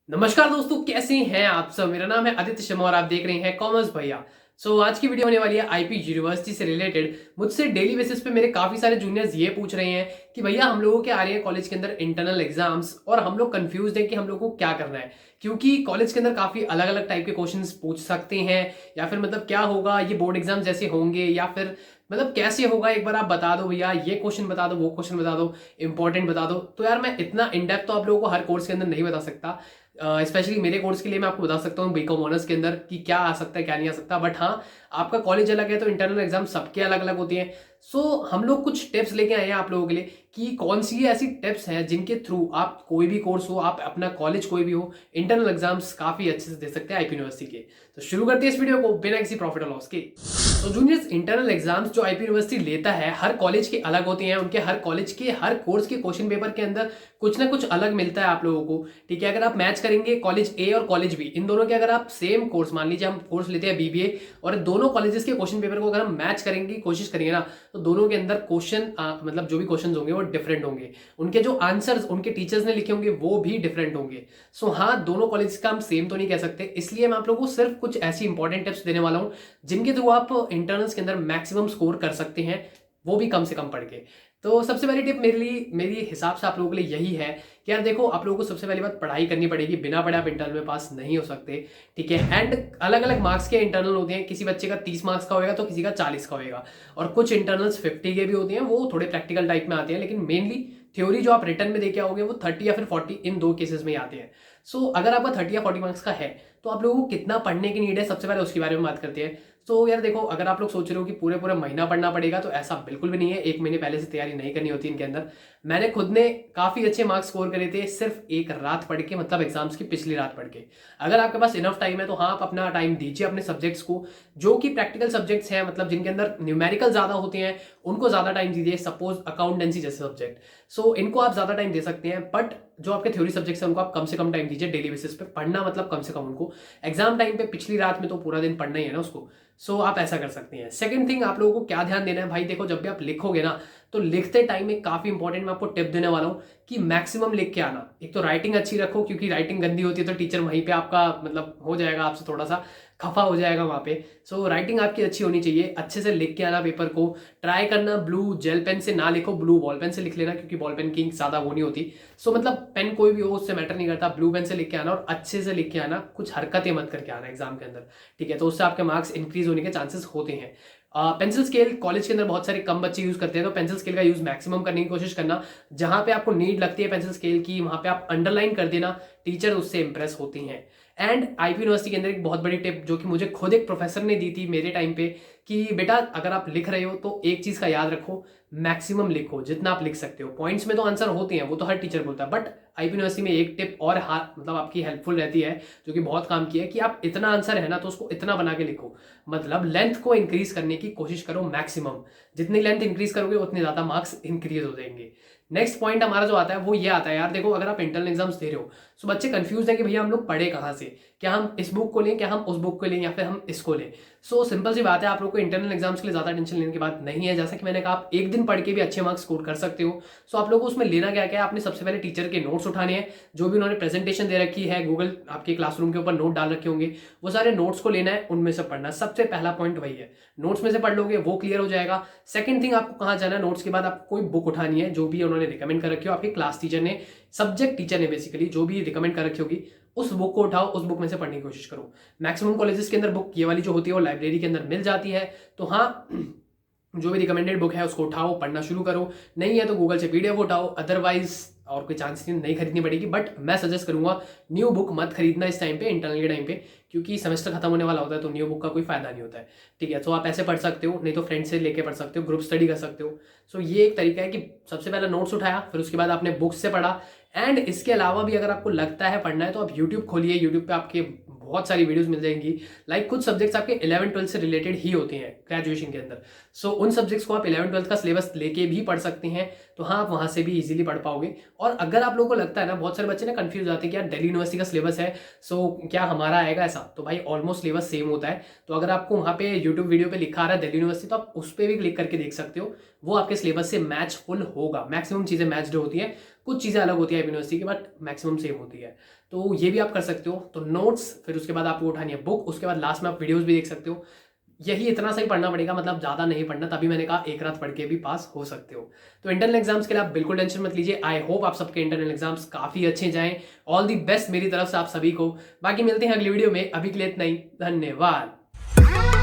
नमस्कार दोस्तों, कैसे हैं आप सब। मेरा नाम है आदित्य शर्मा और आप देख रहे हैं कॉमर्स भैया। आज की वीडियो होने वाली है आईपी यूनिवर्सिटी से रिलेटेड। मुझसे डेली बेसिस पे मेरे काफी सारे जूनियर्स ये पूछ रहे हैं कि भैया हम लोगों के आ रहे हैं कॉलेज के अंदर इंटरनल एग्जाम्स और हम लोग कंफ्यूज हैं कि हम लोग को क्या करना है, क्योंकि कॉलेज के अंदर काफी अलग अलग टाइप के क्वेश्चंस पूछ सकते हैं। या फिर मतलब क्या होगा, ये बोर्ड एग्जाम जैसे होंगे या फिर मतलब कैसे होगा, एक बार आप बता दो भैया। ये क्वेश्चन बता दो, वो क्वेश्चन बता दो, इंपॉर्टेंट बता दो। तो यार मैं इतना इन डेप्थ तो आप लोगों को हर कोर्स के अंदर नहीं बता सकता। स्पेशली मेरे कोर्स के लिए मैं आपको बता सकता हूँ बीकॉम ऑनर्स के अंदर कि क्या आ सकता है क्या नहीं आ सकता। बट हाँ, आपका कॉलेज अलग है तो इंटरनल एग्जाम सबके अलग अलग होती हैं। हम लोग कुछ टिप्स लेके आए हैं आप लोगों के लिए कि कौन सी ऐसी टिप्स हैं जिनके थ्रू आप कोई भी कोर्स हो, आप अपना कॉलेज कोई भी हो, इंटरनल एग्जाम्स काफी अच्छे से दे सकते हैं आईपी यूनिवर्सिटी के। तो शुरू करते हैं इस वीडियो को बिना किसी प्रॉफिट और लॉस के। तो जूनियर्स, इंटरनल एग्जाम्स जो आईपी यूनिवर्सिटी लेता है हर कॉलेज के अलग होते हैं। उनके हर कॉलेज के हर कोर्स के क्वेश्चन पेपर के अंदर कुछ ना कुछ अलग मिलता है आप लोगों को। ठीक है, अगर आप मैच करेंगे कॉलेज ए और कॉलेज बी, इन दोनों के अगर आप सेम कोर्स, मान लीजिए हम कोर्स लेते हैं बीबीए, और दोनों कॉलेजेस के क्वेश्चन पेपर को अगर हम मैच करेंगे कोशिश करेंगे ना, तो दोनों के अंदर क्वेश्चन मतलब जो भी क्वेश्चन होंगे वो डिफरेंट होंगे। उनके जो आंसर्स उनके टीचर्स ने लिखे होंगे वो भी डिफरेंट होंगे। हाँ, दोनों कॉलेज का हम सेम तो नहीं कह सकते, इसलिए मैं आप लोगों को सिर्फ कुछ ऐसी इंपॉर्टेंट टिप्स देने वाला हूं जिनके थ्रू आप इंटरनल्स के अंदर मैक्सिमम स्कोर कर सकते हैं, वो भी कम से कम पढ़ के। तो सबसे पहली टिप मेरी हिसाब से आप लोगों के लिए यही है कि यार देखो, आप लोगों को सबसे पहली बात पढ़ाई करनी पड़ेगी। बिना पढ़े आप इंटरनल में पास नहीं हो सकते। ठीक है, एंड अलग अलग मार्क्स के इंटरनल होते हैं। किसी बच्चे का 30 मार्क्स का होएगा तो किसी का 40 का होएगा, और कुछ इंटरनल्स 50 के भी होते हैं, वो थोड़े प्रैक्टिकल टाइप में आते हैं। लेकिन मेनली थ्योरी जो आप रिटर्न में देके आओगे वो 30 या फिर 40, इन दो केसेस में ही आते हैं। अगर आपका 30 या 40 मार्क्स का है तो आप लोगों को कितना पढ़ने की नीड है, सबसे पहले उसके बारे में बात करते हैं। यार देखो, अगर आप लोग सोच रहे हो कि पूरे पूरे महीना पढ़ना पड़ेगा, तो ऐसा बिल्कुल भी नहीं है। एक महीने पहले से तैयारी नहीं करनी होती इनके अंदर। मैंने खुद ने काफी अच्छे मार्क्स स्कोर करे थे सिर्फ एक रात पढ़ के, मतलब एग्जाम्स की पिछली रात पढ़ के। अगर आपके पास इनफ टाइम है तो हाँ, आप अपना टाइम दीजिए अपने सब्जेक्ट्स को। जो कि प्रैक्टिकल सब्जेक्ट्स हैं, मतलब जिनके अंदर न्यूमेरिकल ज्यादा होते हैं, उनको ज्यादा टाइम दीजिए। सपोज अकाउंटेंसी जैसे सब्जेक्ट, इनको आप ज्यादा टाइम दे सकते हैं। बट जो आपके थ्योरी सब्जेक्ट्स हैं उनको आप कम से कम टाइम दीजिए। डेली बेसिस पे पढ़ना, मतलब कम से कम उनको एग्जाम टाइम पे पिछली रात में तो पूरा दिन पढ़ना ही है ना उसको। आप ऐसा कर सकते हैं। सेकंड थिंग, आप लोगों को क्या ध्यान देना है भाई, देखो जब भी आप लिखोगे ना, तो लिखते टाइम में काफी इंपॉर्टेंट मैं आपको टिप देने वाला हूं कि मैक्सिमम लिख के आना। एक तो राइटिंग अच्छी रखो, क्योंकि राइटिंग गंदी होती है तो टीचर वहीं पे आपका मतलब हो जाएगा, आपसे थोड़ा सा खफा हो जाएगा वहां पे। राइटिंग आपकी अच्छी होनी चाहिए, अच्छे से लिख के आना पेपर को। ट्राई करना ब्लू जेल पेन से ना लिखो, ब्लू बॉल पेन से लिख लेना, क्योंकि बॉल पेन की इंक ज्यादा वो नहीं होती। मतलब पेन कोई भी हो उससे मैटर नहीं करता, ब्लू पेन से लिख के आना और अच्छे से लिख के आना, कुछ हरकतें मत करके आना एग्जाम के अंदर। ठीक है, तो उससे आपके मार्क्स इंक्रीज होने के चांसेस होते हैं। पेंसिल स्केल कॉलेज के अंदर बहुत सारे कम बच्चे यूज करते हैं, तो पेंसिल स्केल का यूज मैक्सिमम करने की कोशिश करना। जहां पे आपको नीड लगती है पेंसिल स्केल की, वहां पे आप अंडरलाइन कर देना, टीचर उससे इंप्रेस होती हैं। एंड आईपी यूनिवर्सिटी के अंदर एक बहुत बड़ी टिप जो कि मुझे खुद एक प्रोफेसर ने दी थी मेरे टाइम पे, कि बेटा अगर आप लिख रहे हो तो एक चीज का याद रखो, मैक्सिमम लिखो जितना आप लिख सकते हो। पॉइंट्स में तो आंसर होते हैं, वो तो हर टीचर बोलता है, बट आईपी यूनिवर्सिटी में एक टिप और मतलब आपकी हेल्पफुल रहती है, जो कि बहुत काम की है, कि आप इतना आंसर है ना तो उसको इतना बना के लिखो। मतलब लेंथ को इंक्रीज करने की कोशिश करो मैक्सिमम। जितनी लेंथ इंक्रीज करोगे उतने ज्यादा मार्क्स इंक्रीज हो जाएंगे। नेक्स्ट पॉइंट हमारा जो आता है वो ये आता है, यार देखो अगर आप इंटरनल एग्जाम्स दे रहे हो तो बच्चे कंफ्यूज हैं कि भैया हम लोग पढ़े कहाँ से, क्या हम इस बुक को लें, क्या हम उस बुक को लें, या फिर हम इसको लें। सिंपल सी बात है, आप लोग को इंटरनल एग्जाम्स के लिए ज्यादा टेंशन लेने की बात नहीं है। जैसा कि मैंने कहा, आप एक दिन पढ़ के भी अच्छे मार्क्स स्कोर कर सकते हो। आप लोगों को उसमें लेना क्या क्या है, आपने सबसे पहले टीचर के नोट्स उठाने हैं। जो भी उन्होंने प्रेजेंटेशन दे रखी है, गूगल आपके क्लासरूम के ऊपर नोट डाल रखे होंगे, वो सारे नोट्स को लेना है, उनमें से पढ़ना। सबसे पहला पॉइंट वही है, नोट्स में से पढ़ लोगे वो क्लियर हो जाएगा। सेकंड थिंग, आपको कहाँ जाना है, नोट्स के बाद आपको कोई बुक उठानी है जो भी उन्होंने रिकमेंड कर रखी हो, आपके क्लास टीचर ने, सब्जेक्ट टीचर ने बेसिकली जो भी रिकमेंड कर रखी होगी, उस बुक को उठाओ, उस बुक में से पढ़ने की कोशिश करो। मैक्सिमम कॉलेजेस के अंदर बुक ये वाली जो होती है वो लाइब्रेरी के अंदर मिल जाती है। हाँ, जो भी रिकमेंडेड बुक है उसको उठाओ, पढ़ना शुरू करो। नहीं है तो गूगल से पीडीएफ उठाओ, अदरवाइज और कोई चांस नहीं खरीदनी पड़ेगी। बट मैं सजेस्ट करूंगा न्यू बुक मत खरीदना इस टाइम पे, इंटरनल के टाइम पे, क्योंकि सेमेस्टर खत्म होने वाला होता है, तो न्यू बुक का कोई फायदा नहीं होता है। ठीक है, आप ऐसे पढ़ सकते हो, नहीं तो फ्रेंड से लेके पढ़ सकते हो, ग्रुप स्टडी कर सकते हो। ये एक तरीका है कि सबसे पहले नोट्स उठाया, फिर उसके बाद आपने बुक्स से पढ़ा। एंड इसके अलावा भी अगर आपको लगता है पढ़ना है तो आप यूट्यूब खोलिए, यूट्यूब पे आपके बहुत सारी वीडियोस मिल जाएंगी। कुछ सब्जेक्ट्स आपके 11-12 से रिलेटेड ही होते हैं ग्रेजुएशन के अंदर। उन सब्जेक्ट्स को आप 11-12 का सिलेबस लेके भी पढ़ सकते हैं, तो हाँ, आप वहां से भी इजीली पढ़ पाओगे। और अगर आप लोगों को लगता है ना, बहुत सारे बच्चे ना कंफ्यूज आते हैं कि यार दिल्ली यूनिवर्सिटी का सिलेबस है, क्या हमारा आएगा ऐसा, तो भाई ऑलमोस्ट सिलेबस सेम होता है। तो अगर आपको वहां पे यूट्यूब वीडियो पे लिखा आ रहा है दिल्ली यूनिवर्सिटी, तो आप उस पर भी क्लिक करके देख सकते हो, वो आपके सिलेबस से मैच फुल होगा। मैक्सिमम चीजें मैच्ड होती है, कुछ चीज़ें अलग होती है यूनिवर्सिटी की, बट मैक्सिमम सेम होती है। तो ये भी आप कर सकते हो। तो नोट्स, फिर उसके बाद आपको उठानी है बुक, उसके बाद लास्ट में आप वीडियोज़ भी देख सकते हो। यही इतना सही पढ़ना पड़ेगा, मतलब ज़्यादा नहीं पढ़ना, तभी मैंने कहा एक रात पढ़ के भी पास हो सकते हो। तो इंटरनल एग्जाम्स के लिए आप बिल्कुल टेंशन मत लीजिए। आई होप आप सबके इंटरनल एग्जाम्स काफ़ी अच्छे जाएं। ऑल दी बेस्ट मेरी तरफ से आप सभी को। बाकी मिलते हैं अगली वीडियो में, अभी के लिए इतना ही। धन्यवाद।